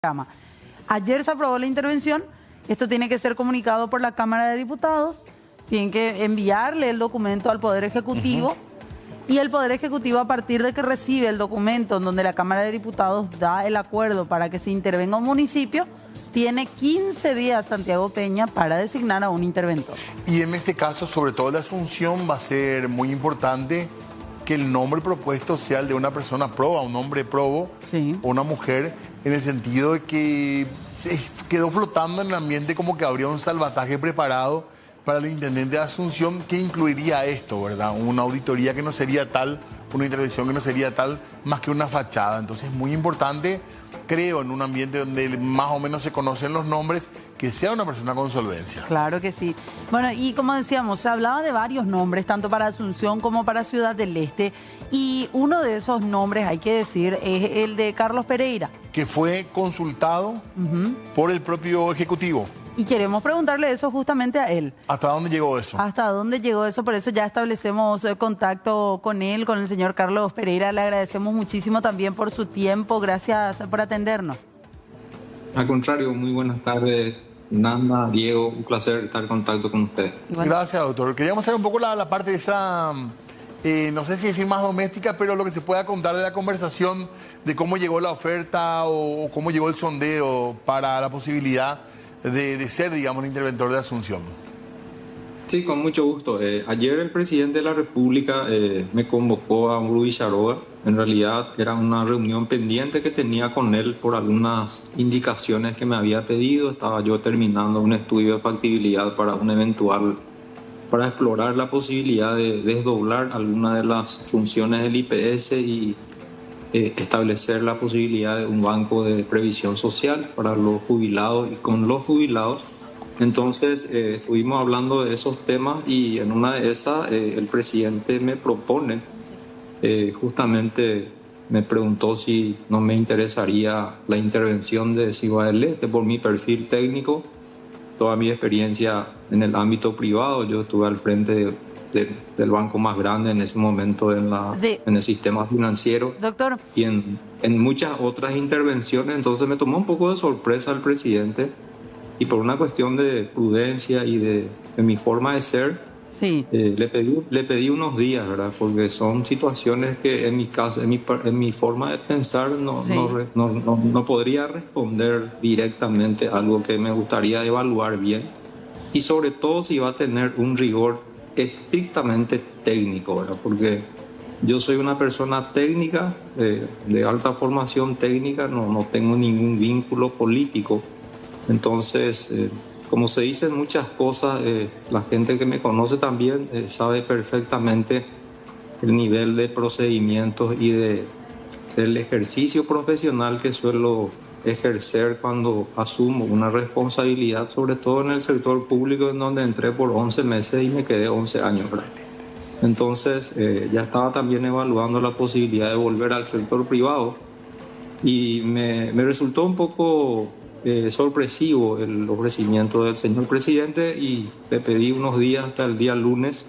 programa. Ayer se aprobó la intervención, esto tiene que ser comunicado por la Cámara de Diputados, tienen que enviarle el documento al Poder Ejecutivo y el Poder Ejecutivo, a partir de que recibe el documento en donde la Cámara de Diputados da el acuerdo para que se intervenga un municipio, tiene 15 días Santiago Peña para designar a un interventor. Y en este caso, sobre todo la Asunción, va a ser muy importante que el nombre propuesto sea el de una persona proba, un hombre probo, Sí. o una mujer, en el sentido de que se quedó flotando en el ambiente como que habría un salvataje preparado para el intendente de Asunción que incluiría esto, ¿verdad? Una auditoría que no sería tal, una intervención que no sería tal, más que una fachada. Entonces es muy importante, creo, en un ambiente donde más o menos se conocen los nombres, que sea una persona con solvencia. Claro que sí. Bueno, y como decíamos, se hablaba de varios nombres, tanto para Asunción como para Ciudad del Este, y uno de esos nombres, hay que decir, es el de Carlos Pereira. Que fue consultado por el propio Ejecutivo. Y queremos preguntarle eso justamente a él. ¿Hasta dónde llegó eso? ¿Hasta dónde llegó eso? Por eso ya establecemos contacto con él, con el señor Carlos Pereira. Le agradecemos muchísimo también por su tiempo. Gracias por atendernos. Al contrario, muy buenas tardes, Nanda, Diego, un placer estar en contacto con ustedes. Bueno. Gracias, doctor. Queríamos hacer un poco la parte de esa, no sé si decir más doméstica, pero lo que se pueda contar de la conversación de cómo llegó la oferta o cómo llegó el sondeo para la posibilidad de ser, digamos, el interventor de Asunción. Sí, con mucho gusto. Ayer el presidente de la República me convocó a un Luis Charoga. En realidad era una reunión pendiente que tenía con él por algunas indicaciones que me había pedido. Estaba yo terminando un estudio de factibilidad para un eventual, para explorar la posibilidad de desdoblar algunas de las funciones del IPS y establecer la posibilidad de un banco de previsión social para los jubilados y con los jubilados. Entonces estuvimos hablando de esos temas y en una de esas el presidente me propone, justamente me preguntó si no me interesaría la intervención de Ciudad del Este por mi perfil técnico, toda mi experiencia en el ámbito privado. Yo estuve al frente del banco más grande en ese momento en el sistema financiero. Doctor. Y en muchas otras intervenciones. Entonces me tomó un poco de sorpresa el presidente y por una cuestión de prudencia y de mi forma de ser, Sí. le pedí unos días, ¿verdad? Porque son situaciones que en mi caso, en mi forma de pensar Sí. no podría responder directamente a algo que me gustaría evaluar bien y sobre todo si va a tener un rigor estrictamente técnico, ¿verdad? Porque yo soy una persona técnica, de alta formación técnica, no tengo ningún vínculo político. Entonces, como se dicen muchas cosas, la gente que me conoce también sabe perfectamente el nivel de procedimientos y del ejercicio profesional que suelo ejercer cuando asumo una responsabilidad, sobre todo en el sector público, en donde entré por 11 meses y me quedé 11 años, ¿verdad? Entonces ya estaba también evaluando la posibilidad de volver al sector privado y me resultó un poco sorpresivo el ofrecimiento del señor presidente y le pedí unos días hasta el día lunes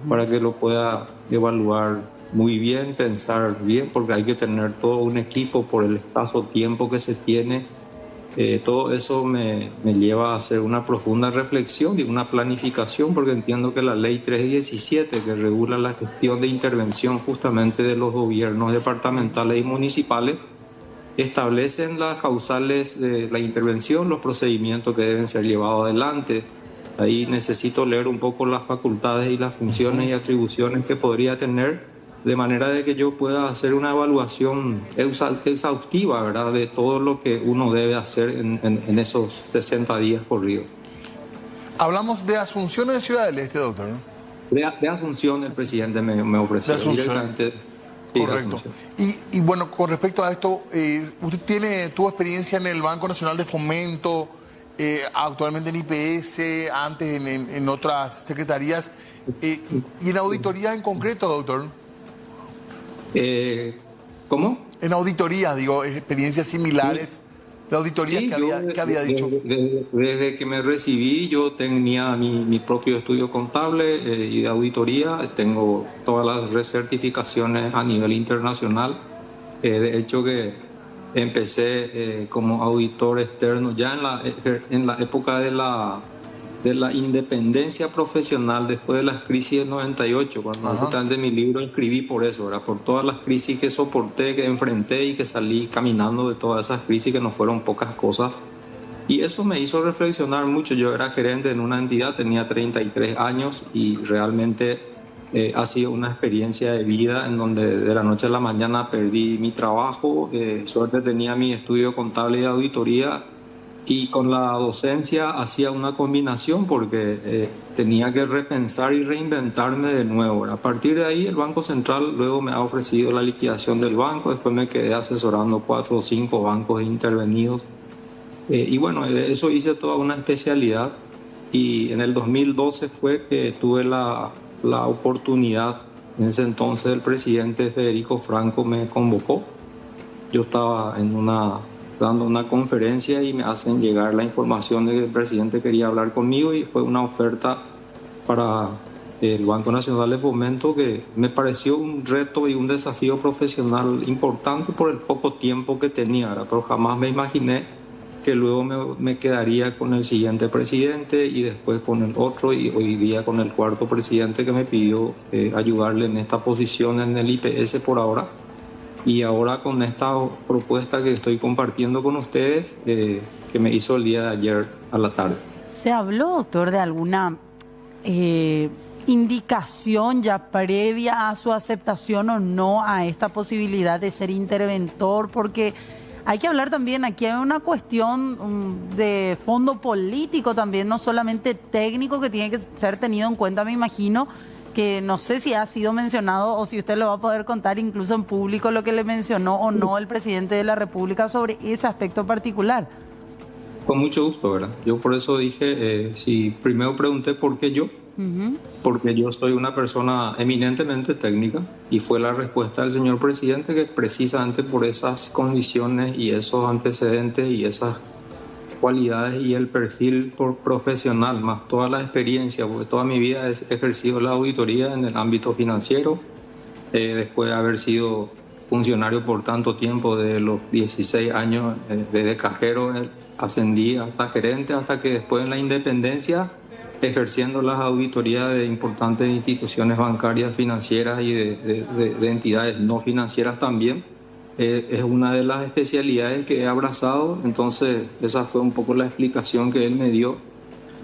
para que lo pueda evaluar muy bien, pensar bien, porque hay que tener todo un equipo por el escaso tiempo que se tiene. Todo eso me lleva a hacer una profunda reflexión y una planificación, porque entiendo que la ley 317, que regula la gestión de intervención justamente de los gobiernos departamentales y municipales, establecen las causales de la intervención, los procedimientos que deben ser llevados adelante. Ahí necesito leer un poco las facultades y las funciones y atribuciones que podría tener, de manera de que yo pueda hacer una evaluación exhaustiva, ¿verdad?, de todo lo que uno debe hacer en esos 60 días corridos. Hablamos de Asunción o de Ciudad del Este, doctor, ¿no? De Asunción el presidente me ofreció directamente. Correcto. Y bueno, con respecto a esto, usted tuvo experiencia en el Banco Nacional de Fomento, actualmente en IPS, antes en otras secretarías, y en auditoría en concreto, doctor. ¿Cómo? En auditoría, digo, experiencias similares de auditoría Sí, que había dicho. Desde que me recibí, yo tenía mi propio estudio contable y de auditoría. Tengo todas las recertificaciones a nivel internacional. De hecho, que empecé como auditor externo ya en la época de la independencia profesional después de las crisis del 98, cuando justamente mi libro escribí por eso, ¿verdad? Por todas las crisis que soporté, que enfrenté y que salí caminando de todas esas crisis, que no fueron pocas cosas. Y eso me hizo reflexionar mucho. Yo era gerente en una entidad, tenía 33 años y realmente ha sido una experiencia de vida en donde de la noche a la mañana perdí mi trabajo, suerte tenía mi estudio contable y de auditoría, y con la docencia hacía una combinación porque tenía que repensar y reinventarme de nuevo. A partir de ahí el Banco Central luego me ha ofrecido la liquidación del banco, después me quedé asesorando 4 o 5 bancos intervenidos. Y bueno, de eso hice toda una especialidad, y en el 2012 fue que tuve la oportunidad. En ese entonces el presidente Federico Franco me convocó. Yo estaba dando una conferencia y me hacen llegar la información de que el presidente quería hablar conmigo, y fue una oferta para el Banco Nacional de Fomento que me pareció un reto y un desafío profesional importante por el poco tiempo que tenía, ¿verdad? Pero jamás me imaginé que luego me quedaría con el siguiente presidente y después con el otro, y hoy día con el cuarto presidente que me pidió ayudarle en esta posición en el IPS por ahora. Y ahora con esta propuesta que estoy compartiendo con ustedes, que me hizo el día de ayer a la tarde. ¿Se habló, doctor, de alguna indicación ya previa a su aceptación o no a esta posibilidad de ser interventor? Porque hay que hablar también, aquí hay una cuestión de fondo político también, no solamente técnico, que tiene que ser tenido en cuenta, me imagino, que no sé si ha sido mencionado o si usted lo va a poder contar incluso en público lo que le mencionó o no el presidente de la República sobre ese aspecto particular. Con mucho gusto, ¿verdad? Yo por eso dije, si primero pregunté por qué yo, porque yo soy una persona eminentemente técnica, y fue la respuesta del señor presidente que precisamente por esas condiciones y esos antecedentes y esas cualidades y el perfil profesional, más toda la experiencia, porque toda mi vida he ejercido la auditoría en el ámbito financiero, después de haber sido funcionario por tanto tiempo, de los 16 años de cajero, ascendí hasta gerente, hasta que después en la independencia, ejerciendo las auditorías de importantes instituciones bancarias, financieras y de entidades no financieras también. Es una de las especialidades que he abrazado. Entonces esa fue un poco la explicación que él me dio,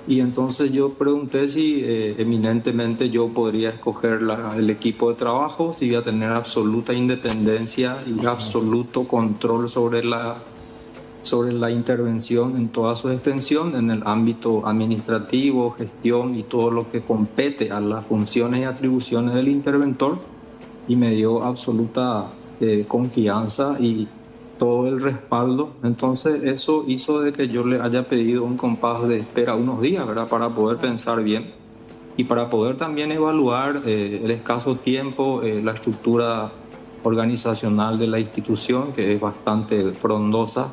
y entonces yo pregunté si eminentemente yo podría escoger el equipo de trabajo, si iba a tener absoluta independencia y absoluto control sobre la intervención en toda su extensión en el ámbito administrativo, gestión y todo lo que compete a las funciones y atribuciones del interventor, y me dio absoluta confianza y todo el respaldo. Entonces eso hizo de que yo le haya pedido un compás de espera unos días, ¿verdad? Para poder pensar bien y para poder también evaluar el escaso tiempo, la estructura organizacional de la institución, que es bastante frondosa.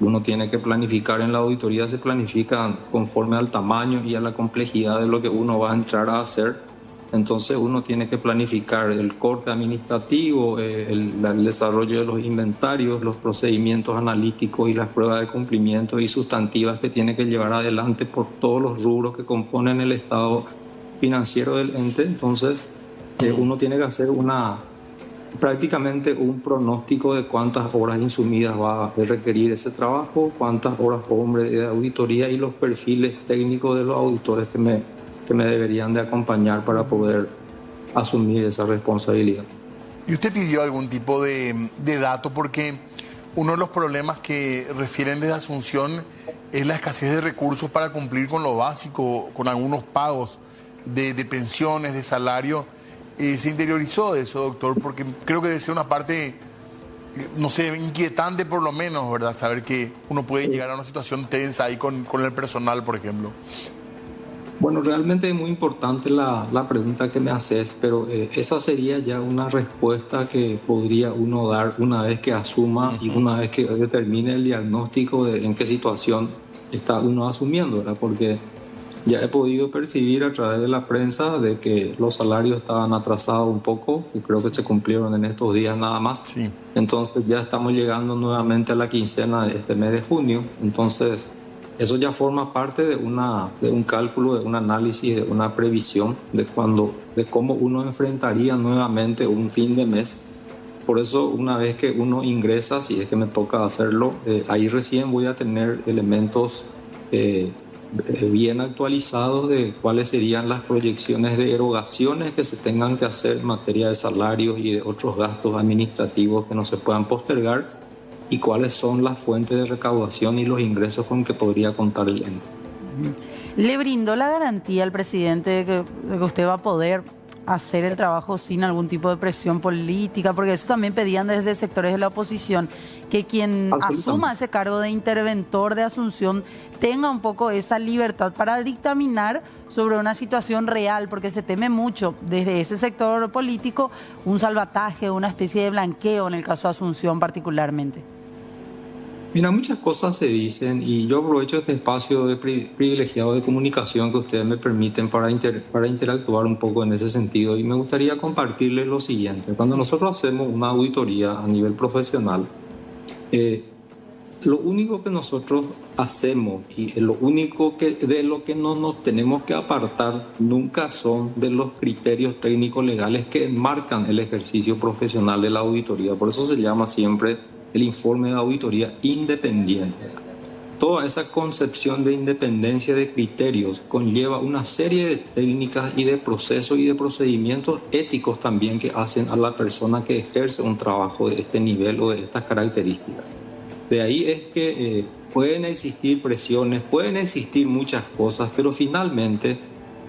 Uno tiene que planificar, en la auditoría se planifica conforme al tamaño y a la complejidad de lo que uno va a entrar a hacer. Entonces uno tiene que planificar el corte administrativo, el desarrollo de los inventarios, los procedimientos analíticos y las pruebas de cumplimiento y sustantivas que tiene que llevar adelante por todos los rubros que componen el estado financiero del ente. Entonces uno tiene que hacer prácticamente un pronóstico de cuántas horas insumidas va a requerir ese trabajo, cuántas horas hombre de auditoría y los perfiles técnicos de los auditores que me deberían de acompañar para poder asumir esa responsabilidad. ¿Y usted pidió algún tipo de dato? Porque uno de los problemas que refieren desde Asunción es la escasez de recursos para cumplir con lo básico, con algunos pagos de pensiones, de salario. ¿Se interiorizó de eso, doctor? Porque creo que debe ser una parte, no sé, inquietante por lo menos, ¿verdad? Saber que uno puede llegar a una situación tensa ahí con el personal, por ejemplo. Bueno, realmente es muy importante la pregunta que me haces, pero esa sería ya una respuesta que podría uno dar una vez que asuma y una vez que determine el diagnóstico de en qué situación está uno asumiendo, ¿verdad? Porque Ya he podido percibir a través de la prensa de que los salarios estaban atrasados un poco, que creo que se cumplieron en estos días nada más. Sí. Entonces ya estamos llegando nuevamente a la quincena de este mes de junio. Entonces eso ya forma parte de un cálculo, de un análisis, de una previsión de cómo uno enfrentaría nuevamente un fin de mes. Por eso, una vez que uno ingresa, si es que me toca hacerlo, ahí recién voy a tener elementos bien actualizados de cuáles serían las proyecciones de erogaciones que se tengan que hacer en materia de salarios y de otros gastos administrativos que no se puedan postergar, y cuáles son las fuentes de recaudación y los ingresos con que podría contar el ente. ¿Le brindó la garantía al presidente de que usted va a poder hacer el trabajo sin algún tipo de presión política? Porque eso también pedían desde sectores de la oposición, que quien asuma ese cargo de interventor de Asunción tenga un poco esa libertad para dictaminar sobre una situación real, porque se teme mucho desde ese sector político un salvataje, una especie de blanqueo en el caso de Asunción particularmente. Mira, muchas cosas se dicen y yo aprovecho este espacio privilegiado de comunicación que ustedes me permiten para interactuar un poco en ese sentido, y me gustaría compartirles lo siguiente. Cuando nosotros hacemos una auditoría a nivel profesional, lo único que nosotros hacemos y lo único de lo que no nos tenemos que apartar nunca son de los criterios técnicos legales que enmarcan el ejercicio profesional de la auditoría. Por eso se llama siempre el informe de auditoría independiente. Toda esa concepción de independencia de criterios conlleva una serie de técnicas y de procesos y de procedimientos éticos también que hacen a la persona que ejerce un trabajo de este nivel o de estas características. De ahí es que pueden existir presiones, pueden existir muchas cosas, pero finalmente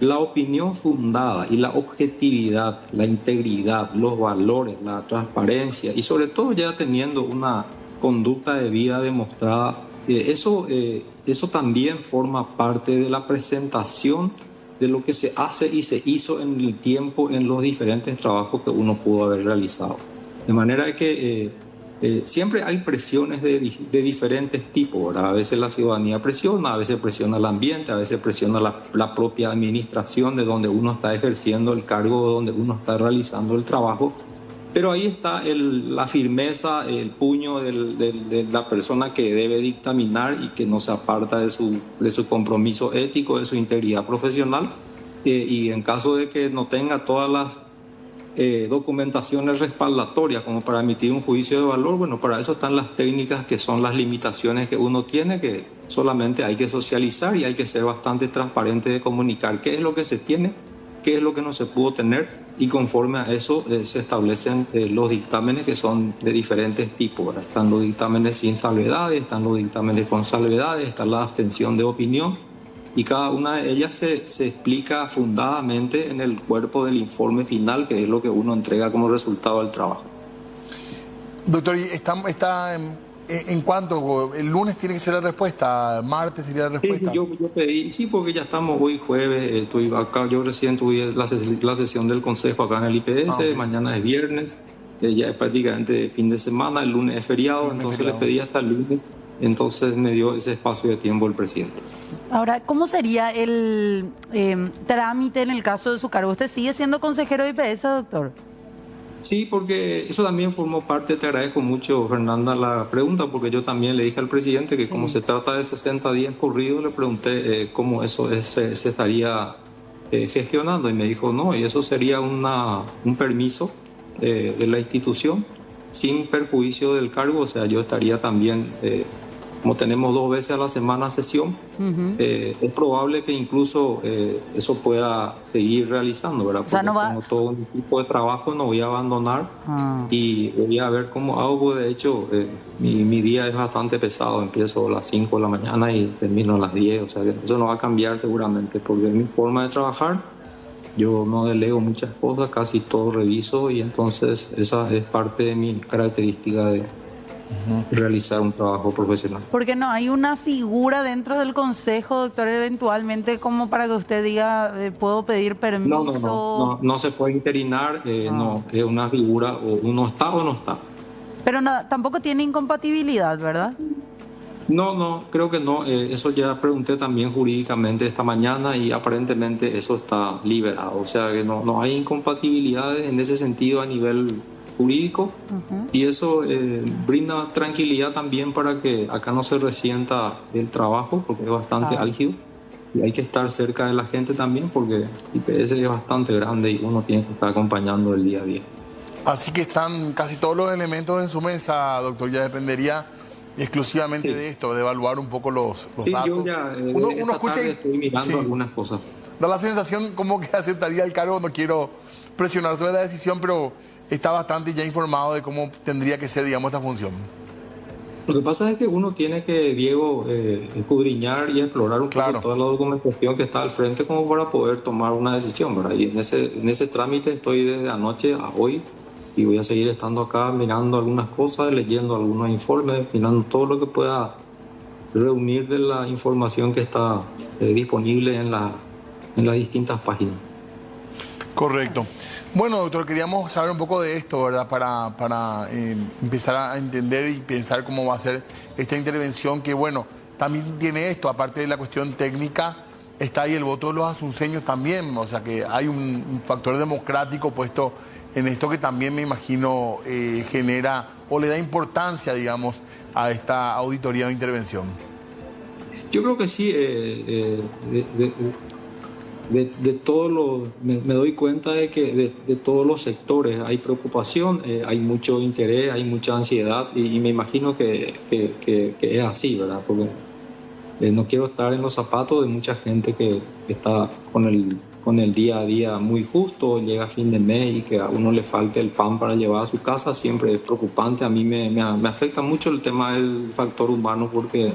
la opinión fundada y la objetividad, la integridad, los valores, la transparencia y sobre todo ya teniendo una conducta de vida demostrada, eso también forma parte de la presentación de lo que se hace y se hizo en el tiempo en los diferentes trabajos que uno pudo haber realizado. De manera que siempre hay presiones de diferentes tipos, ¿verdad? A veces la ciudadanía presiona, a veces presiona el ambiente, a veces presiona la propia administración de donde uno está ejerciendo el cargo, donde uno está realizando el trabajo. Pero ahí está la firmeza, el puño de la persona que debe dictaminar y que no se aparta de su compromiso ético, de su integridad profesional. Y en caso de que no tenga todas las documentaciones respaldatorias como para emitir un juicio de valor, bueno, para eso están las técnicas que son las limitaciones que uno tiene, que solamente hay que socializar y hay que ser bastante transparente de comunicar qué es lo que se tiene, qué es lo que no se pudo tener, y conforme a eso se establecen los dictámenes que son de diferentes tipos, ¿verdad? Están los dictámenes sin salvedades, están los dictámenes con salvedades, está la abstención de opinión, y cada una de ellas se explica fundadamente en el cuerpo del informe final, que es lo que uno entrega como resultado del trabajo. Doctor, ¿está en cuánto? ¿El lunes tiene que ser la respuesta? ¿Martes sería la respuesta? Sí, yo pedí, sí, porque ya estamos hoy jueves, estoy acá, yo recién tuve la sesión del consejo acá en el IPS, mañana es viernes, ya es prácticamente fin de semana, el lunes es feriado, entonces le pedí hasta el lunes. Entonces me dio ese espacio de tiempo el presidente. Ahora, ¿cómo sería el trámite en el caso de su cargo? ¿Usted sigue siendo consejero de IPS, doctor? Sí, porque eso también formó parte, te agradezco mucho, Fernanda, la pregunta, porque yo también le dije al presidente que como se trata de 60 días corridos, le pregunté cómo eso se estaría gestionando, y me dijo no, y eso sería un permiso de la institución sin perjuicio del cargo. O sea, yo estaría también, como tenemos 2 veces a la semana sesión, es probable que incluso eso pueda seguir realizando, ¿verdad? Porque tengo todo un tipo de trabajo, no voy a abandonar y voy a ver cómo hago, porque de hecho mi día es bastante pesado, empiezo a las 5 de la mañana y termino a las 10, o sea, eso no va a cambiar seguramente, porque es mi forma de trabajar. Yo no delego muchas cosas, casi todo reviso, y entonces esa es parte de mi característica de realizar un trabajo profesional. Porque no hay una figura dentro del consejo, doctor, eventualmente como para que usted diga, puedo pedir permiso. No se puede interinar, no, es una figura, o uno está o no está. Pero tampoco tiene incompatibilidad, ¿verdad? No, creo que no. Eso ya pregunté también jurídicamente esta mañana y aparentemente eso está liberado. O sea que no hay incompatibilidades en ese sentido a nivel jurídico y eso brinda tranquilidad también para que acá no se resienta el trabajo porque es bastante álgido y hay que estar cerca de la gente también porque IPS es bastante grande y uno tiene que estar acompañando el día a día. Así que están casi todos los elementos en su mesa, doctor. Ya dependería exclusivamente de esto, de evaluar un poco los Sí, datos. yo ya Uno escucha y estoy mirando algunas cosas. da la sensación como que aceptaría el cargo. No quiero presionar sobre la decisión, pero está bastante ya informado de cómo tendría que ser, digamos, esta función. Lo que pasa es que uno tiene que, Diego, escudriñar y explorar un poco toda la documentación que está al frente como para poder tomar una decisión, ¿verdad? Y en ese trámite estoy desde anoche a hoy y voy a seguir estando acá mirando algunas cosas, leyendo algunos informes, mirando todo lo que pueda reunir de la información que está disponible en las distintas páginas. Correcto. Bueno, doctor, queríamos saber un poco de esto, ¿verdad? Para empezar a entender y pensar cómo va a ser esta intervención, que bueno, también tiene esto, aparte de la cuestión técnica, está ahí el voto de los asunceños también, o sea que hay un factor democrático puesto en esto que también me imagino genera o le da importancia, digamos, a esta auditoría o intervención. Yo creo que sí, de todos los, me doy cuenta de que de todos los sectores hay preocupación, hay mucho interés, hay mucha ansiedad y me imagino que es así, ¿verdad? Porque no quiero estar en los zapatos de mucha gente que está con el día a día muy justo, llega a fin de mes y que a uno le falte el pan para llevar a su casa, siempre es preocupante. A mí me afecta mucho el tema del factor humano porque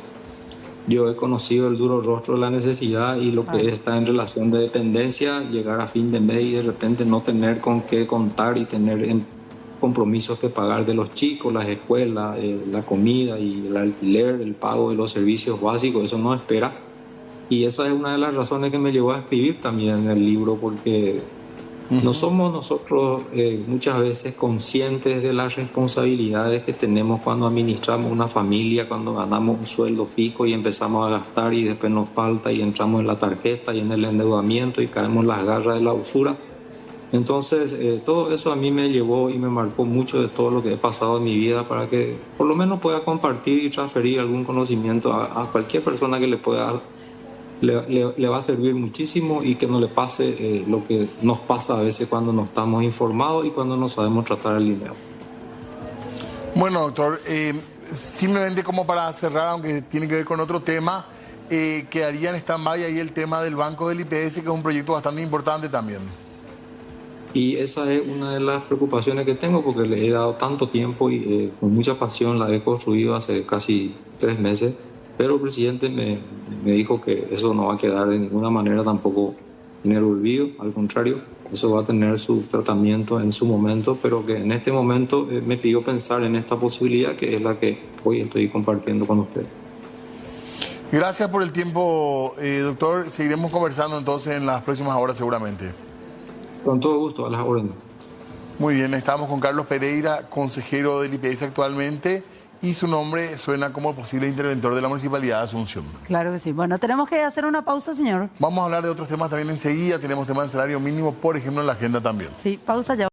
yo he conocido el duro rostro de la necesidad y lo que está en relación de dependencia, llegar a fin de mes y de repente no tener con qué contar y tener compromisos que pagar de los chicos, las escuelas, la comida y el alquiler, el pago de los servicios básicos, eso no espera. Y esa es una de las razones que me llevó a escribir también en el libro, porque no somos nosotros muchas veces conscientes de las responsabilidades que tenemos cuando administramos una familia, cuando ganamos un sueldo fijo y empezamos a gastar y después nos falta y entramos en la tarjeta y en el endeudamiento y caemos en las garras de la usura. Entonces, todo eso a mí me llevó y me marcó mucho de todo lo que he pasado en mi vida para que por lo menos pueda compartir y transferir algún conocimiento a cualquier persona que le pueda le va a servir muchísimo y que no le pase lo que nos pasa a veces cuando no estamos informados y cuando no sabemos tratar el dinero. Bueno, doctor, simplemente como para cerrar, aunque tiene que ver con otro tema, quedaría en stand-by ahí el tema del Banco del IPS, que es un proyecto bastante importante también. Y esa es una de las preocupaciones que tengo porque le he dado tanto tiempo y con mucha pasión la he construido hace casi 3 meses. Pero el presidente me dijo que eso no va a quedar de ninguna manera tampoco en el olvido, al contrario, eso va a tener su tratamiento en su momento, pero que en este momento me pidió pensar en esta posibilidad que es la que hoy estoy compartiendo con usted. Gracias por el tiempo, doctor. Seguiremos conversando entonces en las próximas horas seguramente. Con todo gusto, a las órdenes. Muy bien, estamos con Carlos Pereira, consejero del IPS actualmente, y su nombre suena como posible interventor de la Municipalidad de Asunción. Claro que sí. Bueno, tenemos que hacer una pausa, señor. Vamos a hablar de otros temas también enseguida. Tenemos temas de salario mínimo, por ejemplo, en la agenda también. Sí, pausa ya.